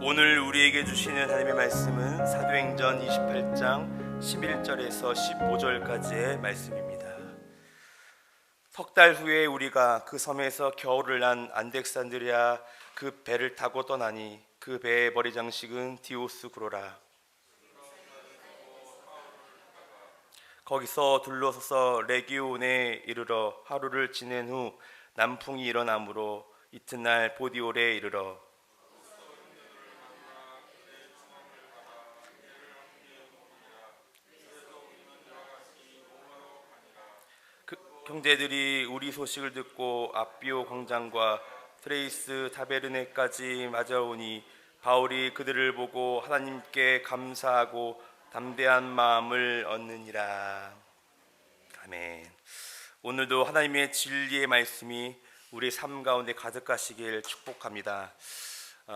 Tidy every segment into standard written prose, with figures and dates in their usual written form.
오늘 우리에게 주시는 하나님의 말씀은 사도행전 28장 11절에서 15절까지의 말씀입니다. 석 달 후에 우리가 그 섬에서 겨울을 난 안덱산드리아 그 배를 타고 떠나니 그 배의 머리 장식은 디오스구로라. 거기서 둘러서서 레기온에 이르러 하루를 지낸 후 남풍이 일어나므로 이튿날 보디올에 이르러 그 형제들이 우리 소식을 듣고 아비오 광장과 트레이스 타베르네까지 맞아오니 바울이 그들을 보고 하나님께 감사하고 담대한 마음을 얻느니라. 아멘. 오늘도 하나님의 진리의 말씀이 우리 삶 가운데 가득하시길 축복합니다.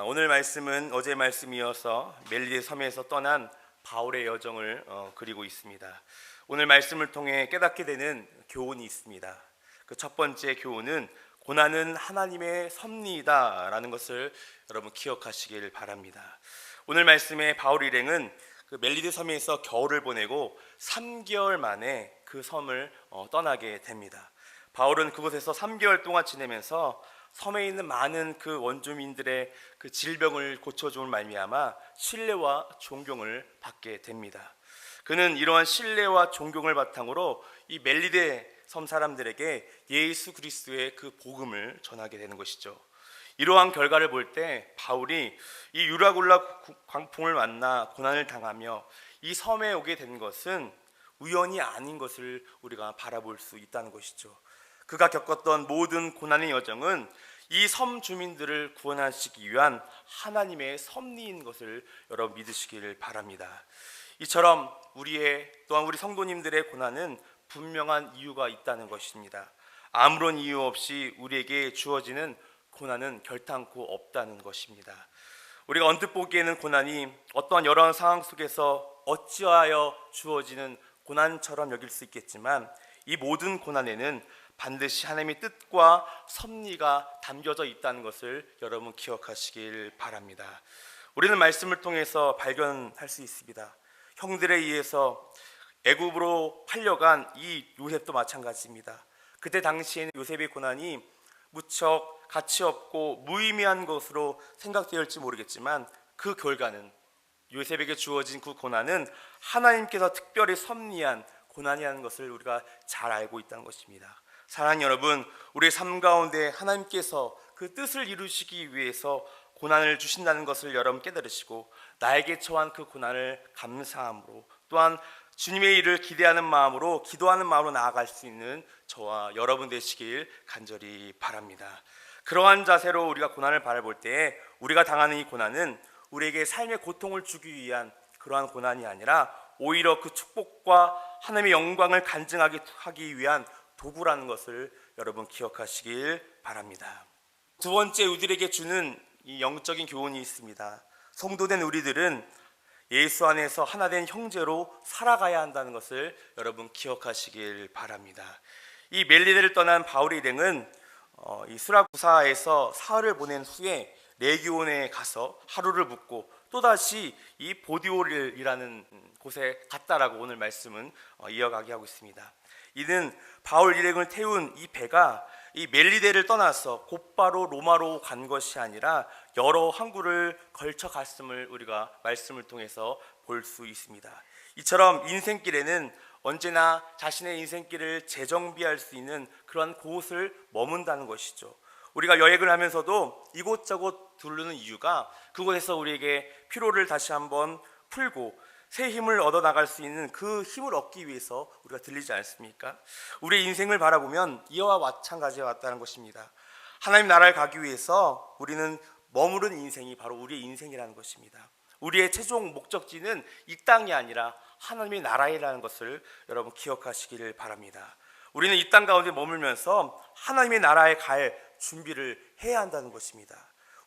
오늘 말씀은 어제 말씀이어서 멜리데 섬에서 떠난 바울의 여정을 그리고 있습니다. 오늘 말씀을 통해 깨닫게 되는 교훈이 있습니다. 그 첫 번째 교훈은 고난은 하나님의 섭리이다라는 것을 여러분 기억하시길 바랍니다. 오늘 말씀의 바울 일행은 그 멜리데 섬에서 겨울을 보내고 3개월 만에 그 섬을 떠나게 됩니다. 바울은 그곳에서 3개월 동안 지내면서 섬에 있는 많은 그 원주민들의 그 질병을 고쳐줄 말미암아 신뢰와 존경을 받게 됩니다. 그는 이러한 신뢰와 존경을 바탕으로 이 멜리데 섬 사람들에게 예수 그리스도의 그 복음을 전하게 되는 것이죠. 이러한 결과를 볼 때 바울이 이 유라굴라 광풍을 만나 고난을 당하며 이 섬에 오게 된 것은 우연이 아닌 것을 우리가 바라볼 수 있다는 것이죠. 그가 겪었던 모든 고난의 여정은 이 섬 주민들을 구원하시기 위한 하나님의 섭리인 것을 여러분 믿으시기를 바랍니다. 이처럼 또한 우리 성도님들의 고난은 분명한 이유가 있다는 것입니다. 아무런 이유 없이 우리에게 주어지는 고난은 결탄코 없다는 것입니다. 우리가 언뜻 보기에는 고난이 어떠한 여러 상황 속에서 어찌하여 주어지는 고난처럼 여길 수 있겠지만 이 모든 고난에는 반드시 하나님의 뜻과 섭리가 담겨져 있다는 것을 여러분 기억하시길 바랍니다. 우리는 말씀을 통해서 발견할 수 있습니다. 형들에 의해서 애굽으로 팔려간 이 요셉도 마찬가지입니다. 그때 당시에는 요셉의 고난이 무척 가치 없고 무의미한 것으로 생각되었을지 모르겠지만 그 결과는 요셉에게 주어진 그 고난은 하나님께서 특별히 섭리한 고난이라는 것을 우리가 잘 알고 있다는 것입니다. 사랑하는 여러분, 우리의 삶 가운데 하나님께서 그 뜻을 이루시기 위해서 고난을 주신다는 것을 여러분 깨달으시고 나에게 처한 그 고난을 감사함으로 또한 주님의 일을 기대하는 마음으로 기도하는 마음으로 나아갈 수 있는 저와 여러분 되시길 간절히 바랍니다. 그러한 자세로 우리가 고난을 바라볼 때에 우리가 당하는 이 고난은 우리에게 삶의 고통을 주기 위한 그러한 고난이 아니라 오히려 그 축복과 하나님의 영광을 간증하게 하기 위한 도구라는 것을 여러분 기억하시길 바랍니다. 두 번째 우리에게 주는 이 영적인 교훈이 있습니다. 성도된 우리들은 예수 안에서 하나된 형제로 살아가야 한다는 것을 여러분 기억하시길 바랍니다. 이 멜리데를 떠난 바울의 일행은 이 수라구사에서 사흘을 보낸 후에 레기온에 가서 하루를 묵고 또다시 이 보디올이라는 곳에 갔다라고 오늘 말씀은 이어가게 하고 있습니다. 이는 바울 일행을 태운 이 배가 이 멜리데를 떠나서 곧바로 로마로 간 것이 아니라 여러 항구를 걸쳐 갔음을 우리가 말씀을 통해서 볼 수 있습니다. 이처럼 인생길에는 언제나 자신의 인생길을 재정비할 수 있는 그런 곳을 머문다는 것이죠. 우리가 여행을 하면서도 이곳저곳 두르는 이유가 그곳에서 우리에게 피로를 다시 한번 풀고 새 힘을 얻어 나갈 수 있는 그 힘을 얻기 위해서 우리가 들리지 않습니까? 우리의 인생을 바라보면 이와 마찬가지였다는 것입니다. 하나님 나라를 가기 위해서 우리는 머무른 인생이 바로 우리의 인생이라는 것입니다. 우리의 최종 목적지는 이 땅이 아니라 하나님의 나라이라는 것을 여러분 기억하시기를 바랍니다. 우리는 이 땅 가운데 머물면서 하나님의 나라에 갈 준비를 해야 한다는 것입니다.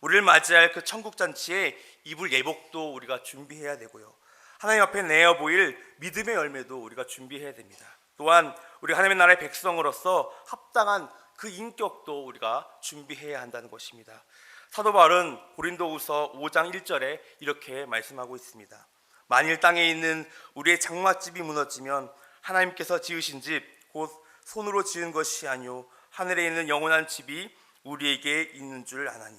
우리를 맞이할 그 천국잔치에 입을 예복도 우리가 준비해야 되고요. 하나님 앞에 내어 보일 믿음의 열매도 우리가 준비해야 됩니다. 또한 우리 하나님의 나라의 백성으로서 합당한 그 인격도 우리가 준비해야 한다는 것입니다. 사도 바울은 고린도후서 5장 1절에 이렇게 말씀하고 있습니다. 만일 땅에 있는 우리의 장막집이 무너지면 하나님께서 지으신 집 곧 손으로 지은 것이 아니요 하늘에 있는 영원한 집이 우리에게 있는 줄 아나니.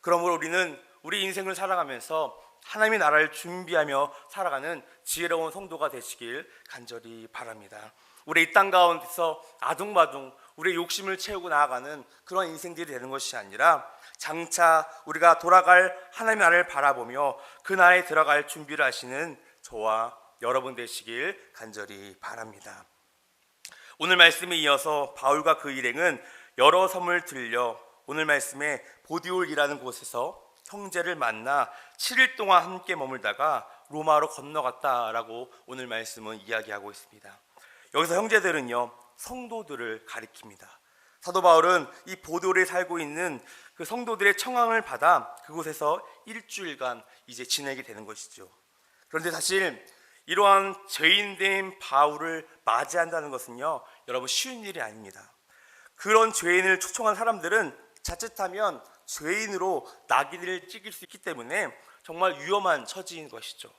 그러므로 우리는 우리 인생을 살아가면서 하나님의 나라를 준비하며 살아가는 지혜로운 성도가 되시길 간절히 바랍니다. 우리 이 땅 가운데서 아둥바둥 우리의 욕심을 채우고 나아가는 그런 인생들이 되는 것이 아니라 장차 우리가 돌아갈 하나님의 나라를 바라보며 그 나라에 들어갈 준비를 하시는 저와 여러분 되시길 간절히 바랍니다. 오늘 말씀에 이어서 바울과 그 일행은 여러 섬을 들려 오늘 말씀에 보디올이라는 곳에서 형제를 만나 7일 동안 함께 머물다가 로마로 건너갔다라고 오늘 말씀은 이야기하고 있습니다. 여기서 형제들은요, 성도들을 가리킵니다. 사도 바울은 이 보디올에 살고 있는 그 성도들의 청항을 받아 그곳에서 일주일간 이제 지내게 되는 것이죠. 그런데 사실 이러한 죄인된 바울을 맞이한다는 것은요, 여러분 쉬운 일이 아닙니다. 그런 죄인을 초청한 사람들은 자칫하면 죄인으로 낙인을 찍을 수 있기 때문에 정말 위험한 처지인 것이죠.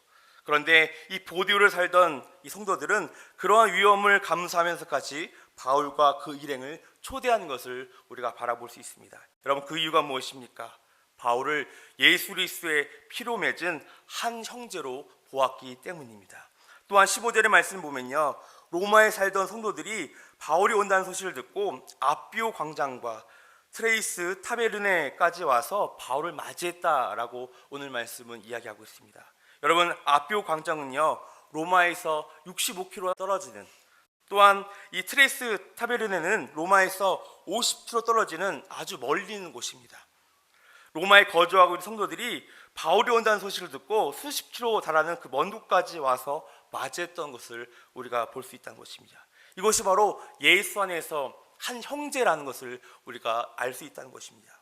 그런데 이 보디올을 살던 이 성도들은 그러한 위험을 감수하면서까지 바울과 그 일행을 초대하는 것을 우리가 바라볼 수 있습니다. 여러분, 그 이유가 무엇입니까? 바울을 예수 그리스도의 피로 맺은 한 형제로 보았기 때문입니다. 또한 15절의 말씀 보면요, 로마에 살던 성도들이 바울이 온다는 소식을 듣고 아비오 광장과 트레이스 타베르네까지 와서 바울을 맞이했다라고 오늘 말씀은 이야기하고 있습니다. 여러분, 아비오 광장은요, 로마에서 65km 떨어지는, 또한 이 트레이스 타베르네는 로마에서 50km 떨어지는 아주 멀리 있는 곳입니다. 로마에 거주하고 있는 성도들이 바울이 온다는 소식을 듣고 수십 킬로 달하는 그 먼 곳까지 와서 맞이했던 것을 우리가 볼 수 있다는 것입니다. 이것이 바로 예수 안에서 한 형제라는 것을 우리가 알 수 있다는 것입니다.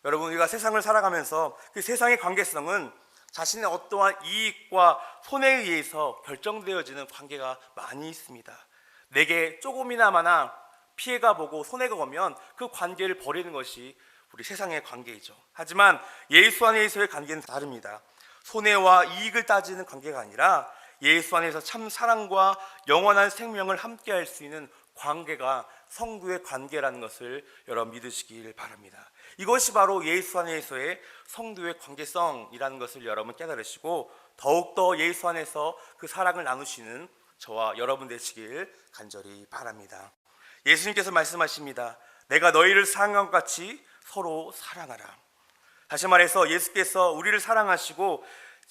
여러분, 우리가 세상을 살아가면서 그 세상의 관계성은 자신의 어떠한 이익과 손해에 의해서 결정되어지는 관계가 많이 있습니다. 내게 조금이나마나 피해가 보고 손해가 오면 그 관계를 버리는 것이 우리 세상의 관계이죠. 하지만 예수 안에서의 관계는 다릅니다. 손해와 이익을 따지는 관계가 아니라 예수 안에서 참 사랑과 영원한 생명을 함께 할 수 있는 관계가 성도의 관계라는 것을 여러분 믿으시길 바랍니다. 이것이 바로 예수 안에서의 성도의 관계성이라는 것을 여러분 깨달으시고 더욱더 예수 안에서 그 사랑을 나누시는 저와 여러분 되시길 간절히 바랍니다. 예수님께서 말씀하십니다. 내가 너희를 사랑한 것 같이 서로 사랑하라. 다시 말해서 예수께서 우리를 사랑하시고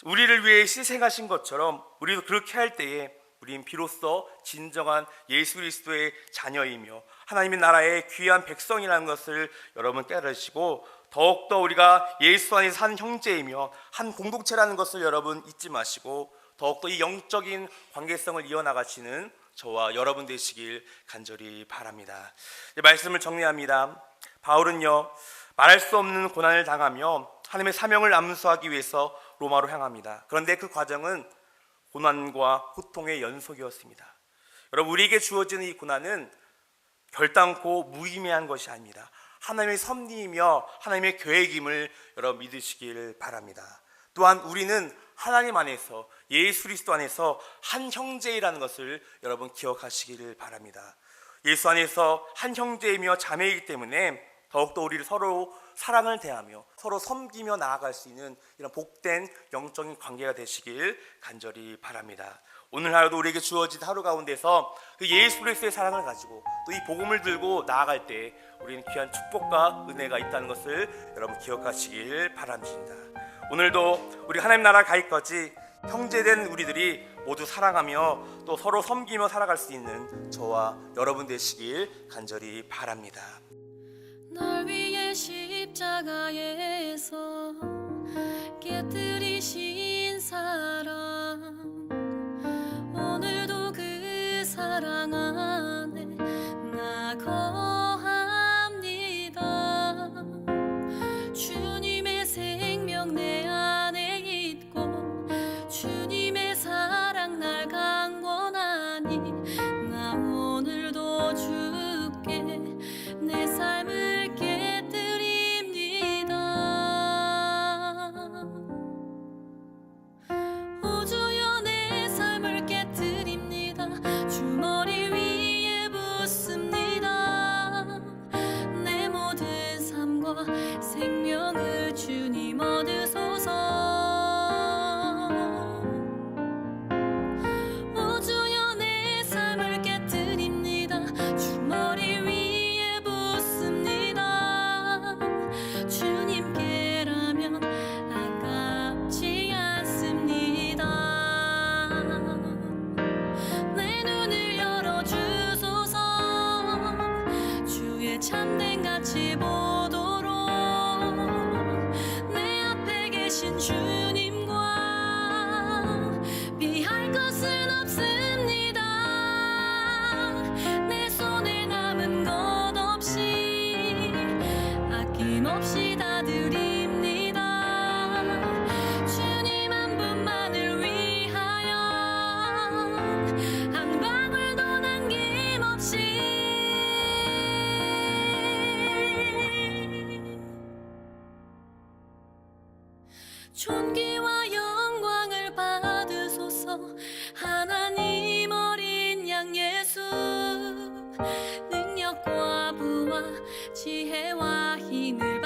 우리를 위해 희생하신 것처럼 우리도 그렇게 할 때에 우린 비로소 진정한 예수 그리스도의 자녀이며 하나님의 나라의 귀한 백성이라는 것을 여러분 깨달으시고 더욱더 우리가 예수 안에서 한 형제이며 한 공동체라는 것을 여러분 잊지 마시고 더욱더 이 영적인 관계성을 이어나가시는 저와 여러분 되시길 간절히 바랍니다. 말씀을 정리합니다. 바울은요, 말할 수 없는 고난을 당하며 하나님의 사명을 암수하기 위해서 로마로 향합니다. 그런데 그 과정은 고난과 고통의 연속이었습니다. 여러분, 우리에게 주어지는 이 고난은 결단코 무의미한 것이 아닙니다. 하나님의 섭리이며 하나님의 계획임을 여러분 믿으시길 바랍니다. 또한 우리는 하나님 안에서 예수 그리스도 안에서 한 형제이라는 것을 여러분 기억하시기를 바랍니다. 예수 안에서 한 형제이며 자매이기 때문에 더욱더 우리를 서로 사랑을 대하며 서로 섬기며 나아갈 수 있는 이런 복된 영적인 관계가 되시길 간절히 바랍니다. 오늘 하루도 우리에게 주어진 하루 가운데서 그 예수 그리스도의 사랑을 가지고 또 이 복음을 들고 나아갈 때 우리는 귀한 축복과 은혜가 있다는 것을 여러분 기억하시길 바랍니다. 오늘도 우리 하나님 나라 가기까지 형제된 우리들이 모두 사랑하며 또 서로 섬기며 살아갈 수 있는 저와 여러분 되시길 간절히 바랍니다. 날 위해 십자가에서 깨뜨리신 사랑 오늘도 그 사랑 안에 나 거합니다. 주님의 생명 내 안에 있고 주님의 사랑 날 강권하니 나 오늘도 주께 내 삶을 깨뜨립니다. 나를 참된 가치 보도록 내 앞에 계신 주님과 비할 것은 없습니다. 내 손에 남은 것 없이 아낌없이 다 드립니다. 주님 한 분만을 위하여 한 방울도 남김없이 존귀와 영광을 받으소서. 하나님 어린 양 예수, 능력과 부와 지혜와 힘을